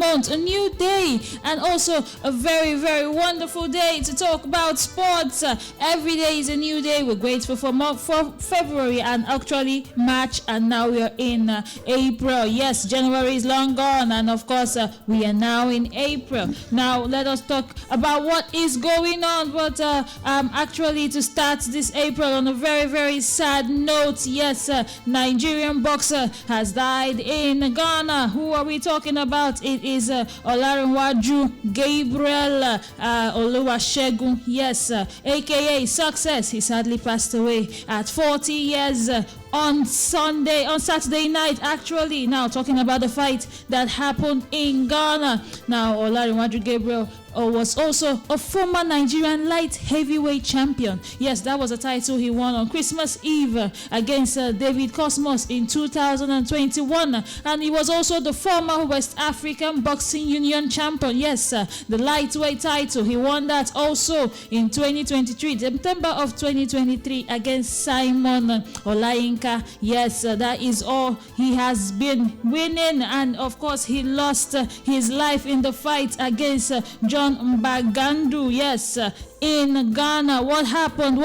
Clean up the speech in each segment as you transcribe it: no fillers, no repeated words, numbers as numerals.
month, a new day, and also a very, very wonderful day to talk about sports. Every day is a new day. We're grateful for February and actually March, and now we are in April. Yes, January is long gone, and of course we are now in April. Now let us talk about what is going on. But actually, to start this April on a very, very sad note, yes, Nigerian boxer has died in Ghana. Who are we talking about? It is Olarinwaju Gabriel Oluwasegun, yes, aka Success. He sadly passed away at 40 years on Saturday night, actually. Now, talking about the fight that happened in Ghana. Now, Olarinwaju Gabriel was also a former Nigerian light heavyweight champion. Yes, that was a title he won on Christmas Eve against David Cosmos in 2021. And he was also the former West African Boxing Union champion. Yes, the lightweight title. He won that also in 2023, September of 2023, against Simon Olayinka. Yes, that is all he has been winning. And of course, he lost his life in the fight against John Mbagandu, yes, in Ghana. What happened?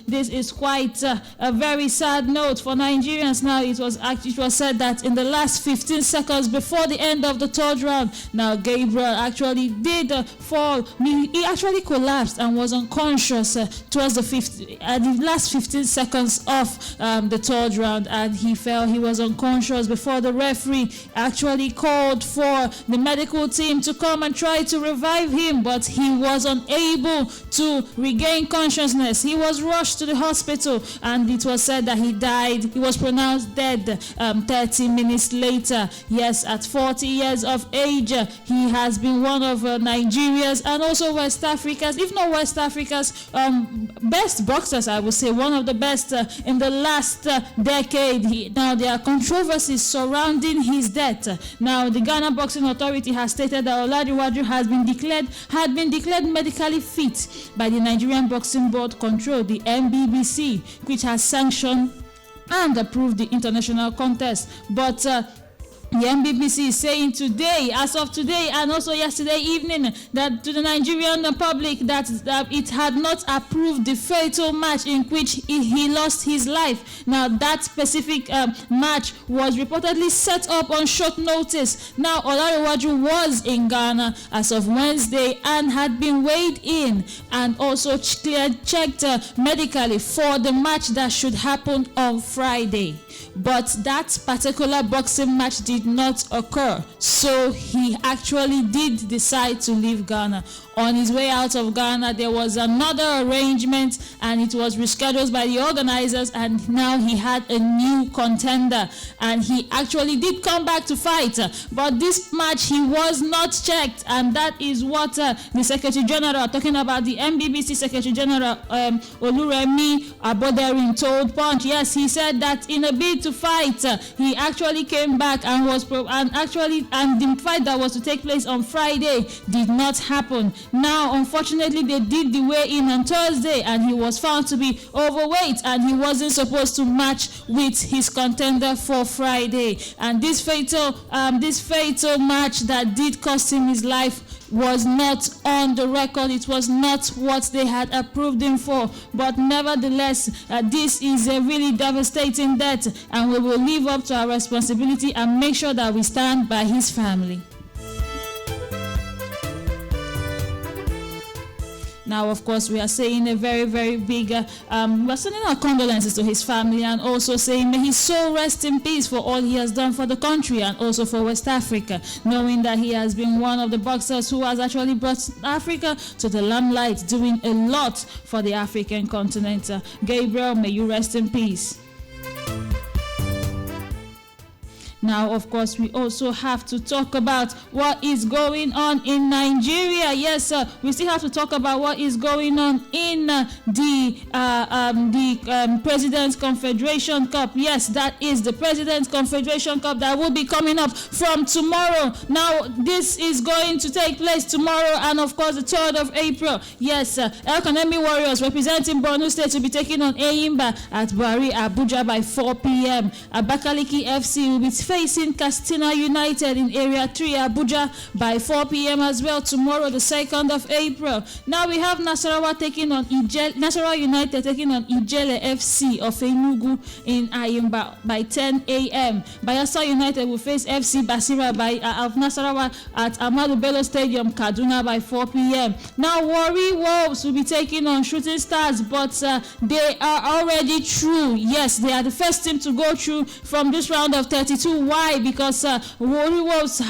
This is quite a very sad note for Nigerians. Now, it was said that in the last 15 seconds before the end of the third round, now Gabriel actually did fall. He actually collapsed and was unconscious towards the last 15 seconds of the third round, and he fell. He was unconscious before the referee actually called for the medical team to come and try to revive him, but he was unable to regain consciousness. He was rushed to the hospital, and it was said that he died. He was pronounced dead 30 minutes later. Yes, at 40 years of age, he has been one of Nigeria's and also West Africa's, if not West Africa's, best boxers, I would say, one of the best in the last decade. Now, there are controversies surrounding his death. Now, the Ghana Boxing Authority has stated that Olarinwaju had been declared medically fit by the Nigerian Boxing Board Control, the NBBC, which has sanctioned and approved the international contest. But the NBBC is saying today, as of today, and also yesterday evening, that to the Nigerian public that it had not approved the fatal match in which he lost his life. Now, that specific match was reportedly set up on short notice. Now, Olarinwaju was in Ghana as of Wednesday and had been weighed in and also checked medically for the match that should happen on Friday. But that particular boxing match did not occur, so he actually did decide to leave Ghana. On his way out of Ghana, there was another arrangement, and it was rescheduled by the organizers, and now he had a new contender, and he actually did come back to fight. But this match, he was not checked, and that is what the Secretary General, talking about the NBBC Secretary General, Oluremi Aboderin, told Punch. Yes, he said that in a bid to fight, he actually came back and the fight that was to take place on Friday did not happen. Now, unfortunately, they did the weigh-in on Thursday, and he was found to be overweight, and he wasn't supposed to match with his contender for Friday. And this fatal match that did cost him his life was not on the record. It was not what they had approved him for. But nevertheless, this is a really devastating death, and we will live up to our responsibility and make sure that we stand by his family. Now, of course, we are saying a very, very big, we're sending our condolences to his family, and also saying may his soul rest in peace for all he has done for the country and also for West Africa, knowing that he has been one of the boxers who has actually brought Africa to the limelight, doing a lot for the African continent. Gabriel, may you rest in peace. Now, of course, we also have to talk about what is going on in Nigeria. Yes, we still have to talk about what is going on in the President's Confederation Cup. Yes, that is the President's Confederation Cup that will be coming up from tomorrow. Now, this is going to take place tomorrow and, of course, the 3rd of April. Yes, El Kanemi Warriors representing Borno State will be taking on Eyimba at Bari, Abuja by 4 p.m. Abakaliki FC will be facing Castina United in Area 3 Abuja by 4 p.m. as well tomorrow, the 2nd of April. Now we have Nasarawa United taking on Ijele FC of Enugu in Ayimba by 10 a.m. Bayelsa United will face FC Basira of Nasarawa at Ahmadu Bello Stadium, Kaduna by 4 p.m. Now Warri Wolves will be taking on Shooting Stars, but they are already through. Yes, they are the first team to go through from this round of 32. Why? Because Warri Wolves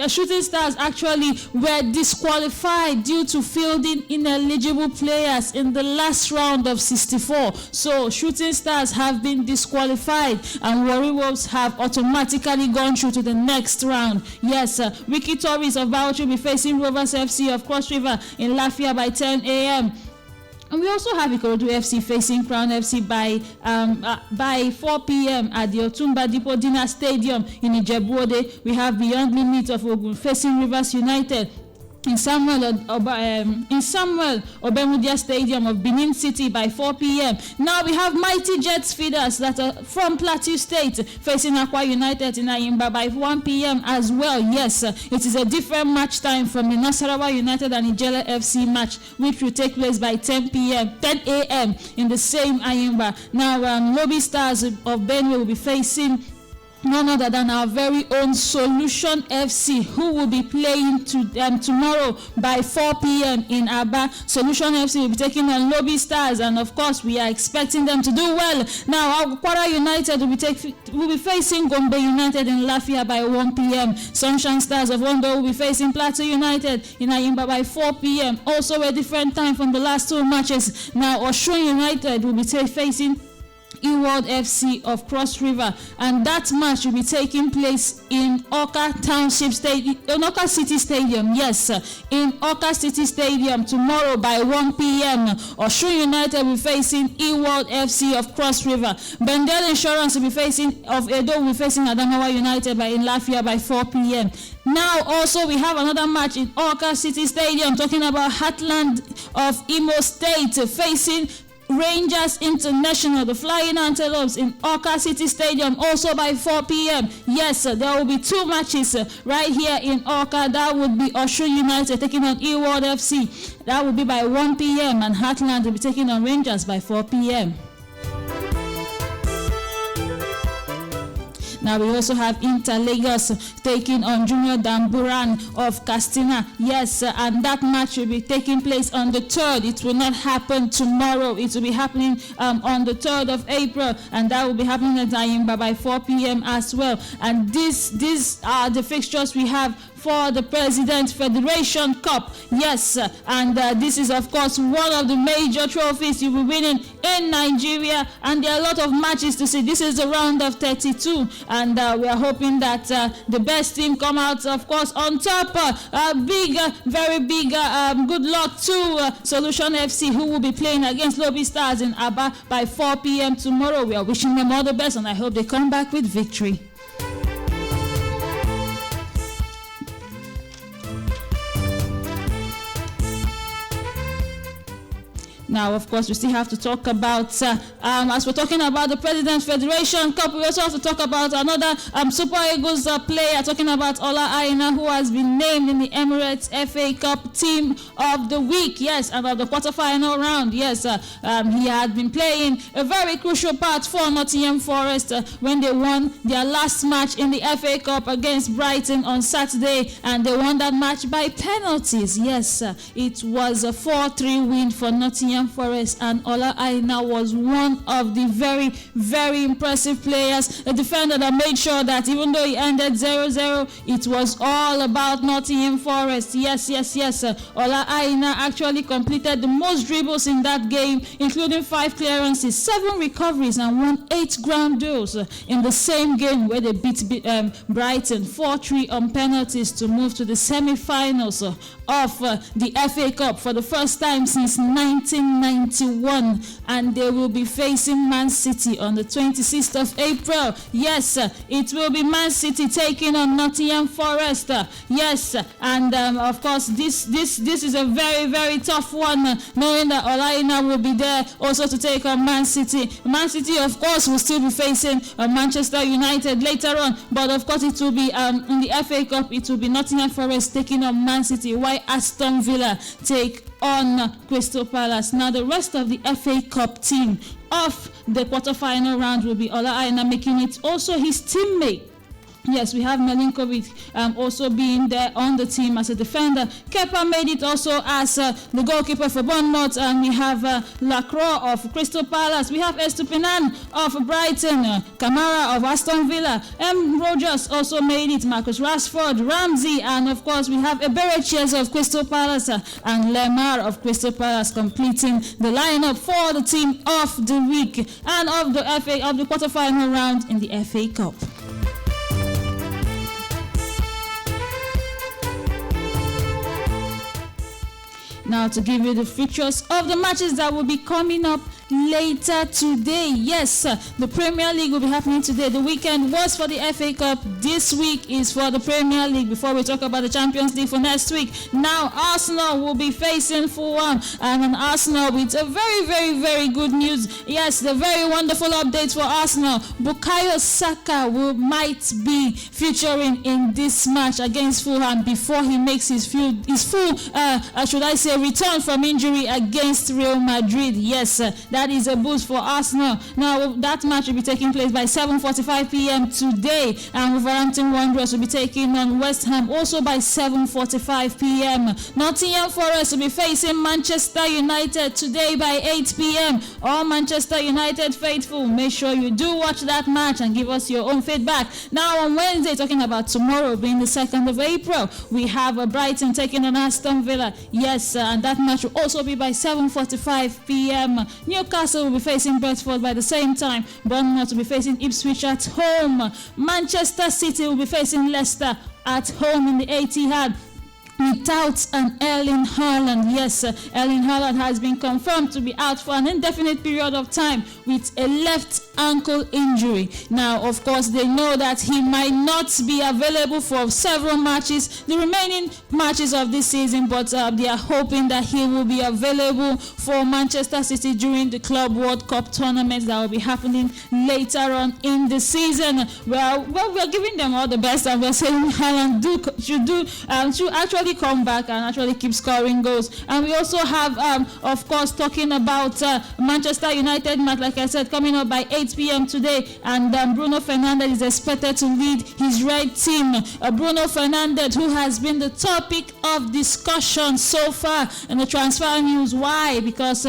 Shooting Stars actually were disqualified due to fielding ineligible players in the last round of 64. So Shooting Stars have been disqualified and Warri Wolves have automatically gone through to the next round. Yes, Wiki Tories of Bauchi will be facing Rovers FC of Cross River in Lafia by 10 a.m. And we also have Ikorodu FC facing Crown FC by 4 p.m. at the Otumba Dipo Dinner Stadium in Ijebu-Ode. We have Beyond Limit of Ogun facing Rivers United in Samuel Obemudia Stadium of Benin City by 4 p.m. Now we have Mighty Jets Feeders that are from Plateau State facing Akwa United in Ayimba by 1 p.m. as well. Yes, it is a different match time from the Nasarawa United and Ijele FC match, which will take place by 10 a.m. in the same Ayimba. Now Lobby Stars of Benue will be facing none other than our very own Solution FC, who will be playing tomorrow by 4 p.m. in Aba. Solution FC will be taking on Lobby Stars, and of course we are expecting them to do well. Now Kwara United will be facing Gombe United in Lafia by 1 p.m. Sunshine Stars of Ondo will be facing Plateau United in Ayimba by 4 p.m. Also a different time from the last two matches. Now Osun United will be facing E-World FC of Cross River, and that match will be taking place in Oka City Stadium. Yes, in Oka City Stadium tomorrow by 1 p.m. Osun United will be facing E-World FC of Cross River. Bendel Insurance will be facing Adamawa United in Lafia by 4 p.m. Now also we have another match in Oka City Stadium, talking about Heartland of Imo State facing Rangers International, the Flying Antelopes in Oka City Stadium, also by 4 p.m. Yes, there will be two matches right here in Oka. That would be Osun United taking on E-World FC. That will be by 1 p.m. and Heartland will be taking on Rangers by 4 p.m. Now we also have Inter Lagos taking on Junior Damburan of Castina. Yes, and that match will be taking place on the 3rd. It will not happen tomorrow. It will be happening on the 3rd of April, and that will be happening at Ayimba by 4 p.m. as well. And these are the fixtures we have for the President Federation Cup. Yes, and this is of course one of the major trophies you'll be winning in Nigeria, and there are a lot of matches to see. This is the round of 32, and we are hoping that the best team come out of course on top. Very big good luck to Solution FC, who will be playing against Lobby Stars in Aba by 4 p.m. tomorrow. We are wishing them all the best, and I hope they come back with victory. Now, of course, we still have to talk about, as we're talking about the President Federation Cup, we also have to talk about another Super Eagles player, talking about Ola Aina, who has been named in the Emirates FA Cup Team of the Week, yes, and of the quarterfinal round. Yes, he had been playing a very crucial part for Nottingham Forest when they won their last match in the FA Cup against Brighton on Saturday, and they won that match by penalties. Yes, it was a 4-3 win for Nottingham Forest, and Ola Aina was one of the very, very impressive players, a defender that made sure that even though he ended 0-0, it was all about Nottingham Forest. Yes. Ola Aina actually completed the most dribbles in that game, including 5 clearances, 7 recoveries, and won 8 ground duels in the same game where they beat Brighton 4-3 on penalties to move to the semi-finals of the FA Cup for the first time since 1990. 1991, and they will be facing Man City on the 26th of April. Yes, it will be Man City taking on Nottingham Forest. Yes, and of course this is a very, very tough one, knowing that Olaina will be there also to take on Man City. Man City, of course, will still be facing Manchester United later on, but of course it will be in the FA Cup. It will be Nottingham Forest taking on Man City, while Aston Villa take on Crystal Palace. Now the rest of the FA Cup team of the quarter-final round will be Ola Aina making it also his teammate. Yes, we have Milinkovic also being there on the team as a defender. Kepa made it also as the goalkeeper for Bournemouth, and we have Lacroix of Crystal Palace. We have Estupinan of Brighton, Kamara of Aston Villa, Rogers also made it, Marcus Rashford, Ramsey, and of course we have Eberechies of Crystal Palace and Lemar of Crystal Palace completing the lineup for the team of the week and of the quarter-final round in the FA Cup. Now to give you the features of the matches that will be coming up later today. Yes, the Premier League will be happening today. The weekend was for the FA Cup. This week is for the Premier League before we talk about the Champions League for next week. Now Arsenal will be facing Fulham, and an Arsenal with a very, very, very good news. Yes, the very wonderful update for Arsenal. Bukayo Saka might be featuring in this match against Fulham before he makes his full return from injury against Real Madrid. Yes, that is a boost for Arsenal. Now, that match will be taking place by 7:45 p.m. today, and Wolverhampton Wanderers will be taking on West Ham also by 7:45 p.m. Nottingham Forest will be facing Manchester United today by 8 p.m. All Manchester United faithful, make sure you do watch that match and give us your own feedback. Now, on Wednesday, talking about tomorrow being the 2nd of April, we have Brighton taking on Aston Villa. Yes, and that match will also be by 7:45 p.m. Newcastle will be facing Brentford by the same time. Bournemouth will be facing Ipswich at home. Manchester City will be facing Leicester at home in the Etihad, without an Erling Haaland. Yes, Erling Haaland has been confirmed to be out for an indefinite period of time with a left ankle injury. Now, of course, they know that he might not be available for several matches, the remaining matches of this season, but they are hoping that he will be available for Manchester City during the Club World Cup tournament that will be happening later on in the season. Well, we're giving them all the best, and we're saying Haaland should actually come back and actually keep scoring goals. And we also have, of course, talking about Manchester United match, like I said, coming up by 8 p.m. today, and Bruno Fernandes is expected to lead his red team. Bruno Fernandes, who has been the topic of discussion so far in the transfer news. Why? Because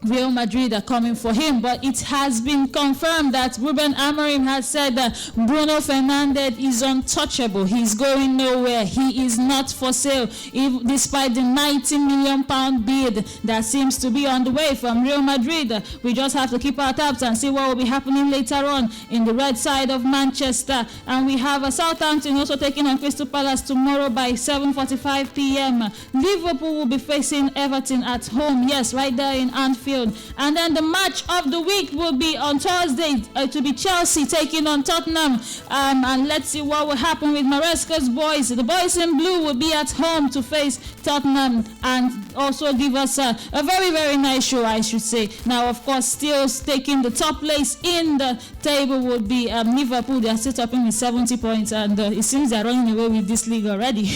Real Madrid are coming for him, but it has been confirmed that Ruben Amorim has said that Bruno Fernandes is untouchable. He's going nowhere. He is not for sale, despite the £90 million bid that seems to be on the way from Real Madrid. We just have to keep our tabs and see what will be happening later on in the red side of Manchester. And we have a Southampton also taking on Crystal Palace tomorrow by 7:45 p.m. Liverpool will be facing Everton at home. Yes, right there in Anfield. And then the match of the week will be on Thursday. To be Chelsea taking on Tottenham. And let's see what will happen with Maresca's boys. The boys in blue will be at home to face Tottenham and also give us a very, very nice show, I should say. Now, of course, still taking the top place in the table would be Liverpool. They are still topping with 70 points, and it seems they're running away with this league already.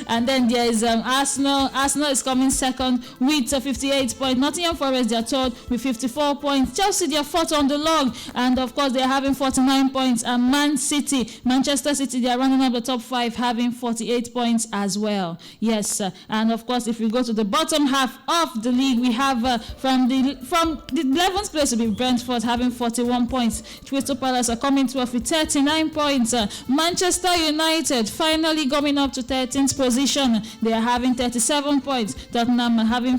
And then there is Arsenal. Arsenal is coming second with 58 points. Nottingham Forest, they are third with 54 points. Chelsea, they are fourth on the log, and of course, they are having 49 points. And Manchester City, they are running up the top five, having 48 points as well. Yes, and of course, if we go to the bottom half of the league, we have from the 11th place will be Brentford having 41 points. Crystal Palace are coming 12th with 39 points. Manchester United finally coming up to 13th position. They are having 37 points. Tottenham are having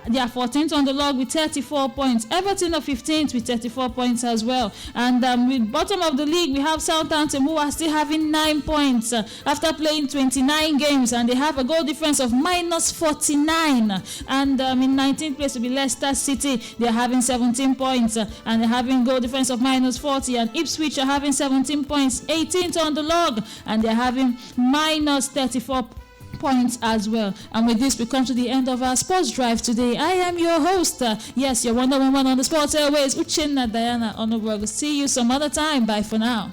They are 14th on the log with 34 points. Everton are 15th with 34 points as well. And with bottom of the league, we have Southampton, who are still having 9 points after playing 29 games, and they have a goal difference of minus 49. And in 19th place to be Leicester City. They are having 17 points and they're having goal difference of minus 40. And Ipswich are having 17 points, 18th on the log, and they're having minus 34 points as well. And with this, we come to the end of our sports drive today. I am your host, yes, your Wonder Woman on the Sports Airways, Uchenna Diana Onoburg. See you some other time. Bye for now.